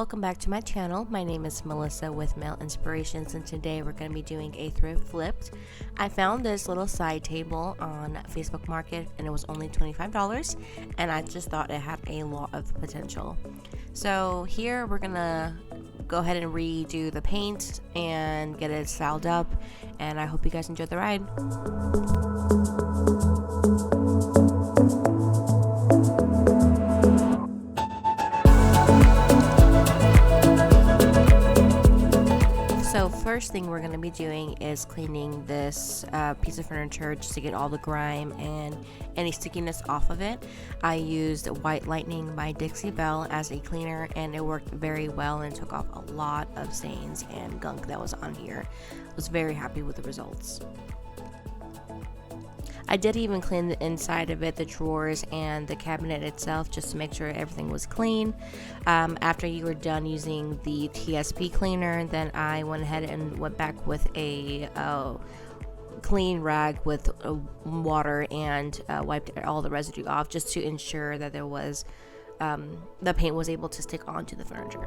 welcome back to my channel. My name is Melissa with Mail Inspirations, and today we're going to be doing a thrift flipped. I found this little side table on Facebook Market and it was only $25, and I just thought it had a lot of potential. So here we're going to go ahead and redo the paint and get it styled up, and I hope you guys enjoy the ride. So first thing we're going to be doing is cleaning this piece of furniture just to get all the grime and any stickiness off of it. I used White Lightning by Dixie Belle as a cleaner, and it worked very well and took off a lot of stains and gunk that was on here. I was very happy with the results. I did even clean the inside of it, the drawers and the cabinet itself, just to make sure everything was clean. After you were done using the TSP cleaner, then I went ahead and went back with a clean rag with water and wiped all the residue off, just to ensure that there was the paint was able to stick onto the furniture.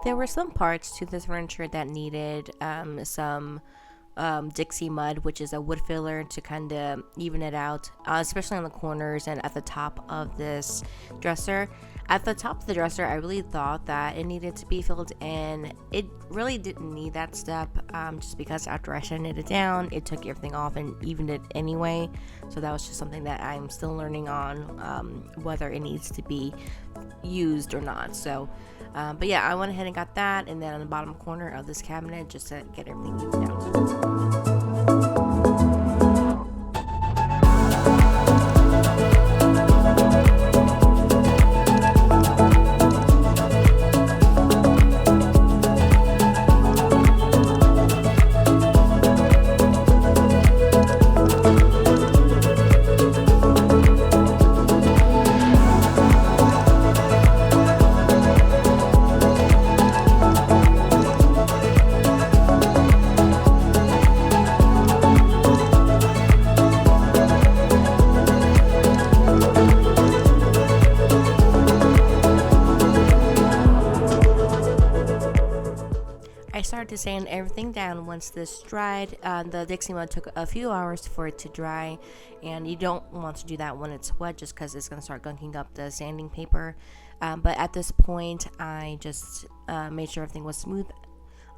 There were some parts to this furniture that needed some Dixie mud, which is a wood filler, to kind of even it out, especially on the corners and at the top of this dresser. At the top of the dresser, I really thought that it needed to be filled in. It really didn't need that step, just because after I sanded it down, it took everything off and evened it anyway. So that was just something that I'm still learning on, whether it needs to be used or not. So but yeah, I went ahead and got that, and then on the bottom corner of this cabinet, just to get everything evened out. I started to sand everything down once this dried. The Dixie mud took a few hours for it to dry, and you don't want to do that when it's wet, just because it's going to start gunking up the sanding paper. But at this point, I just made sure everything was smooth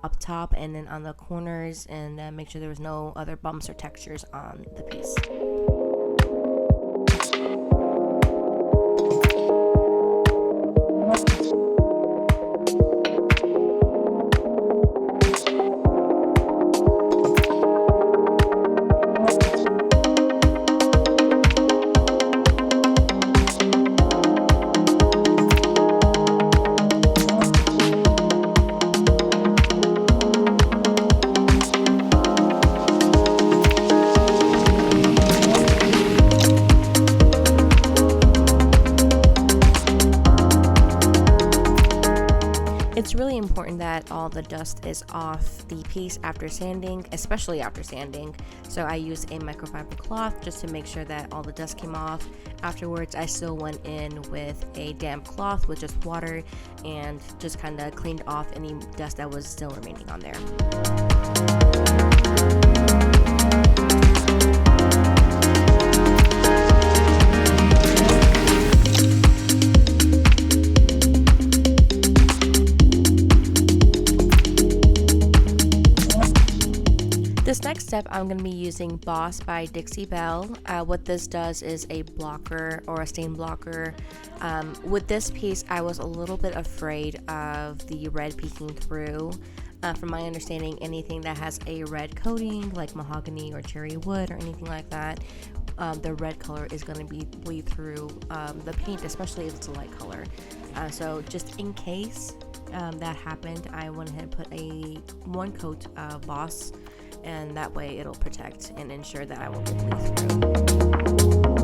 up top and then on the corners, and make sure there was no other bumps or textures on the piece. It's really important that all the dust is off the piece after sanding, especially after sanding. So I used a microfiber cloth just to make sure that all the dust came off. Afterwards, I still went in with a damp cloth with just water and just kind of cleaned off any dust that was still remaining on there. This next step, I'm going to be using Boss by Dixie Belle. What this does is a blocker or a stain blocker. With this piece, I was a little bit afraid of the red peeking through. From my understanding, anything that has a red coating, like mahogany or cherry wood or anything like that, the red color is going to be bleed through the paint, especially if it's a light color. So just in case that happened, I went ahead and put a one coat of Boss, and that way it'll protect and ensure that I won't bleed through.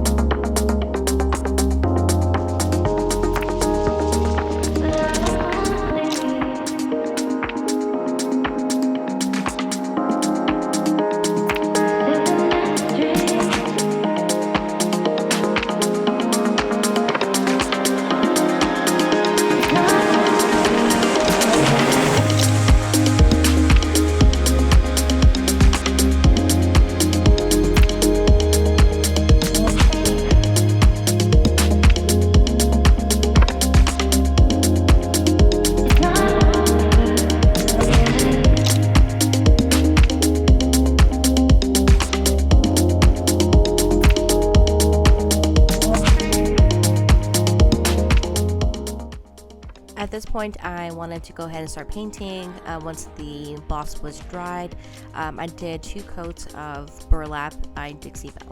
At this point, I wanted to go ahead and start painting. Once the gloss was dried, I did 2 coats of burlap by Dixie Belle.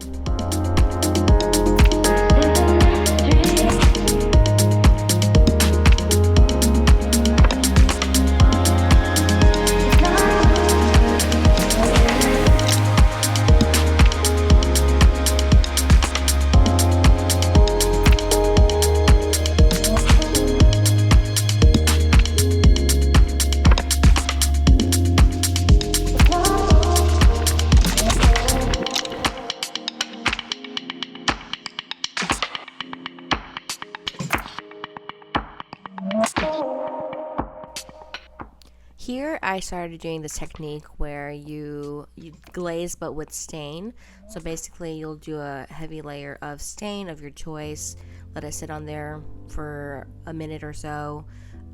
Here I started doing this technique where you glaze but with stain. So basically you'll do a heavy layer of stain of your choice, let it sit on there for a minute or so,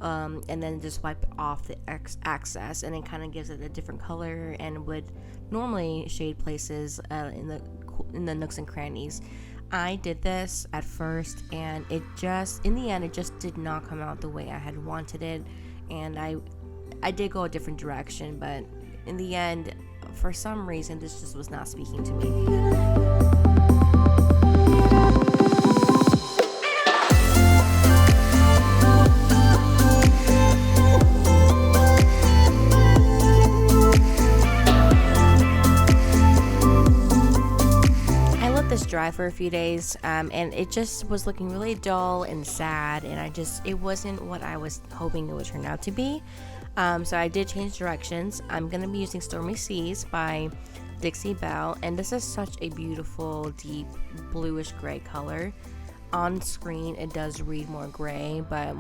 and then just wipe off the excess, and it kind of gives it a different color and would normally shade places in the nooks and crannies. I did this at first and in the end it just did not come out the way I had wanted it, and I did go a different direction, but in the end, for some reason, this just was not speaking to me. This dry for a few days, and it just was looking really dull and sad, and it wasn't what I was hoping it would turn out to be. So I did change directions. I'm going to be using Stormy Seas by Dixie Belle, and this is such a beautiful deep bluish gray color. On screen it does read more gray, but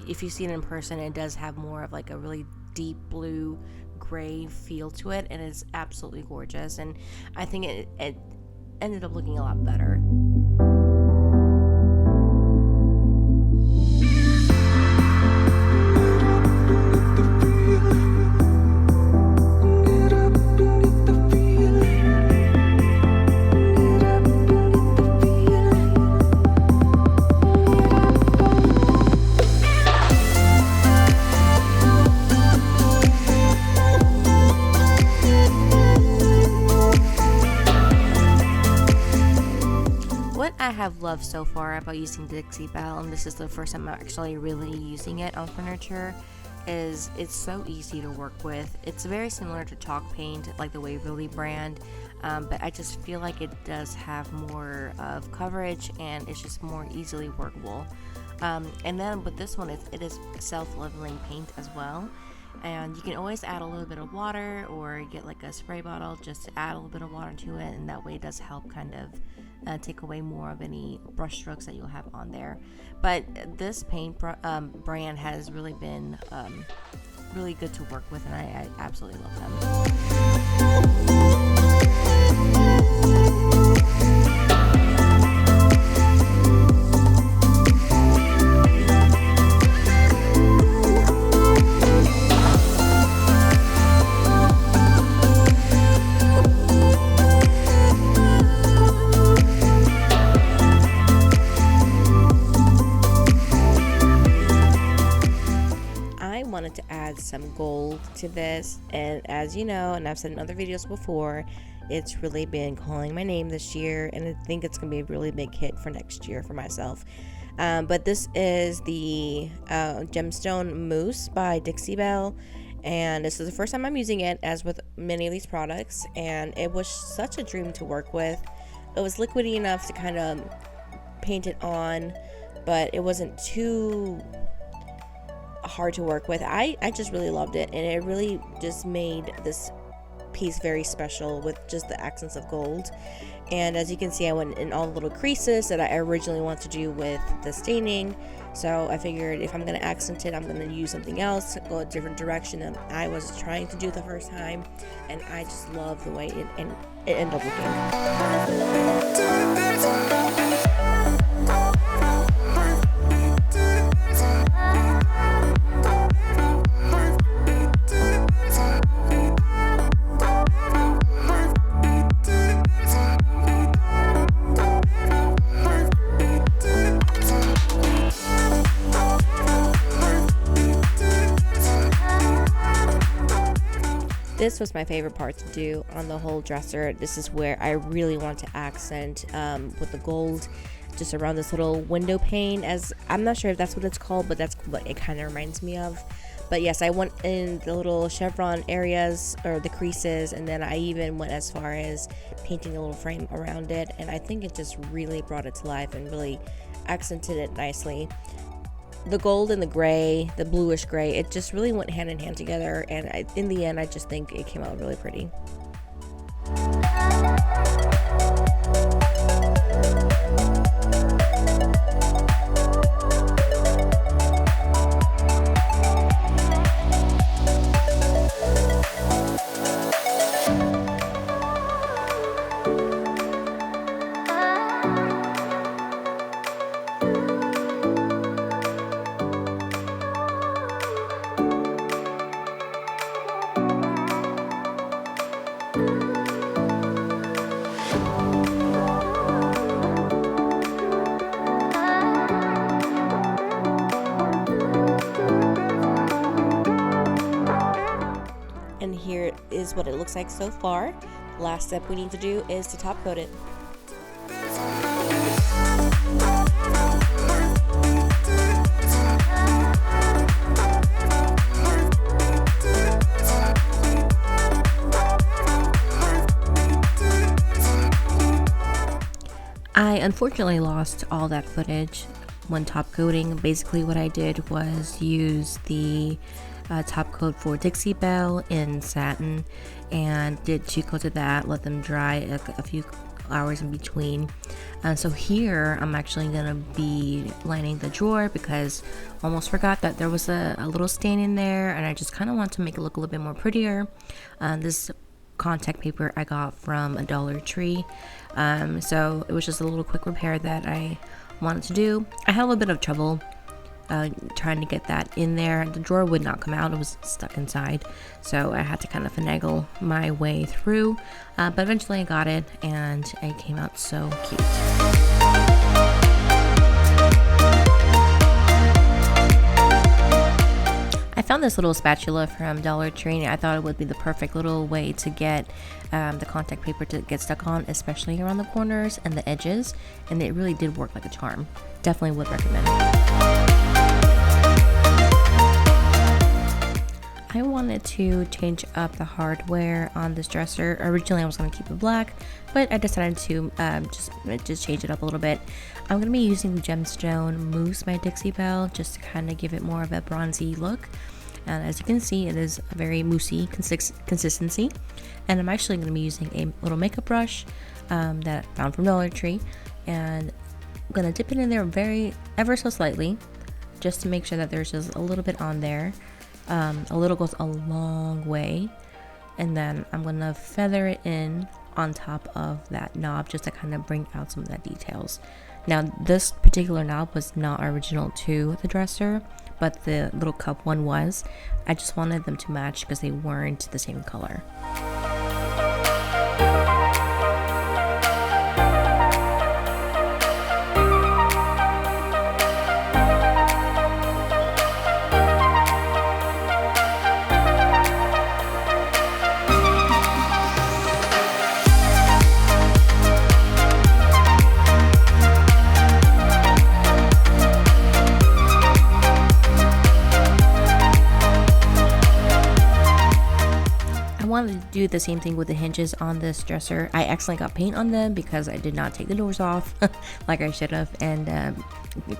if you see it in person, it does have more of like a really deep blue gray feel to it, and it's absolutely gorgeous, and I think it ended up looking a lot better. I have loved so far about using Dixie Belle, and this is the first time I'm actually really using it on furniture, is it's so easy to work with. It's very similar to chalk paint, like the Waverly brand, but I just feel like it does have more of coverage and it's just more easily workable. And then with this one, it is self-leveling paint as well. And you can always add a little bit of water or get like a spray bottle just to add a little bit of water to it, and that way it does help kind of take away more of any brush strokes that you'll have on there. But this paint brand has really been really good to work with, and I absolutely love them. To add some gold to this, and as you know, and I've said in other videos before, it's really been calling my name this year, and I think it's gonna be a really big hit for next year for myself. But this is the gemstone mousse by Dixie Belle, and this is the first time I'm using it, as with many of these products, and it was such a dream to work with. It was liquidy enough to kind of paint it on, but it wasn't too hard to work with. I just really loved it, and it really just made this piece very special with just the accents of gold. And as you can see, I went in all the little creases that I originally wanted to do with the staining, so I figured if I'm going to accent it, I'm going to use something else, go a different direction than I was trying to do the first time, and I just love the way it ended up looking. This was my favorite part to do on the whole dresser. This is where I really want to accent with the gold just around this little window pane, as I'm not sure if that's what it's called, but that's what it kind of reminds me of. But yes, I went in the little chevron areas or the creases, and then I even went as far as painting a little frame around it, and I think it just really brought it to life and really accented it nicely. The gold and the gray, the bluish gray, it just really went hand in hand together, and in the end I just think it came out really pretty. And here is what it looks like so far. The last step we need to do is to top coat it. I unfortunately lost all that footage when top coating. Basically what I did was use the top coat for Dixie Belle in satin and did 2 coats of that, let them dry a few hours in between. So here I'm actually gonna be lining the drawer because I almost forgot that there was a little stain in there, and I just kind of want to make it look a little bit more prettier. This contact paper I got from a Dollar Tree, so it was just a little quick repair that I wanted to do. I had a little bit of trouble trying to get that in there. The drawer would not come out, it was stuck inside, so I had to kind of finagle my way through, but eventually I got it and it came out so cute. I found this little spatula from Dollar Tree, and I thought it would be the perfect little way to get the contact paper to get stuck on, especially around the corners and the edges, and it really did work like a charm. Definitely would recommend it. I wanted to change up the hardware on this dresser. Originally I was going to keep it black, but I decided to just change it up a little bit. I'm going to be using the gemstone mousse by Dixie Belle just to kind of give it more of a bronzy look. And as you can see, it is a very moussey consistency. And I'm actually going to be using a little makeup brush that I found from Dollar Tree, and I'm going to dip it in there ever so slightly just to make sure that there's just a little bit on there. A little goes a long way, and then I'm gonna feather it in on top of that knob just to kind of bring out some of that details. Now this particular knob was not original to the dresser, but the little cup one was. I just wanted them to match because they weren't the same color. Wanted to do the same thing with the hinges on this dresser. I accidentally got paint on them because I did not take the doors off like I should have, and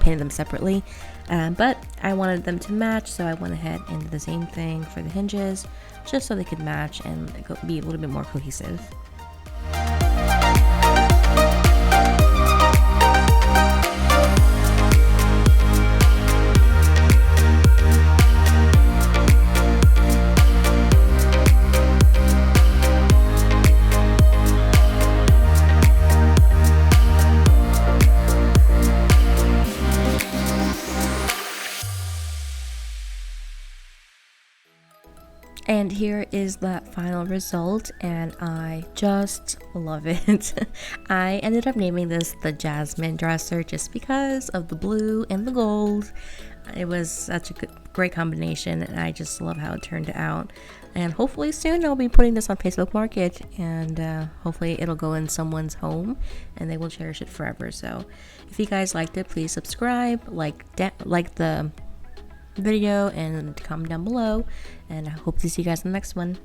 painted them separately, but I wanted them to match, so I went ahead and did the same thing for the hinges just so they could match and be a little bit more cohesive. And here is that final result, and I just love it. I ended up naming this the Jasmine dresser just because of the blue and the gold. It was such a great combination, and I just love how it turned out. And hopefully soon I'll be putting this on Facebook Market, and hopefully it'll go in someone's home and they will cherish it forever. So if you guys liked it, please subscribe, like the video, and comment down below, and I hope to see you guys in the next one.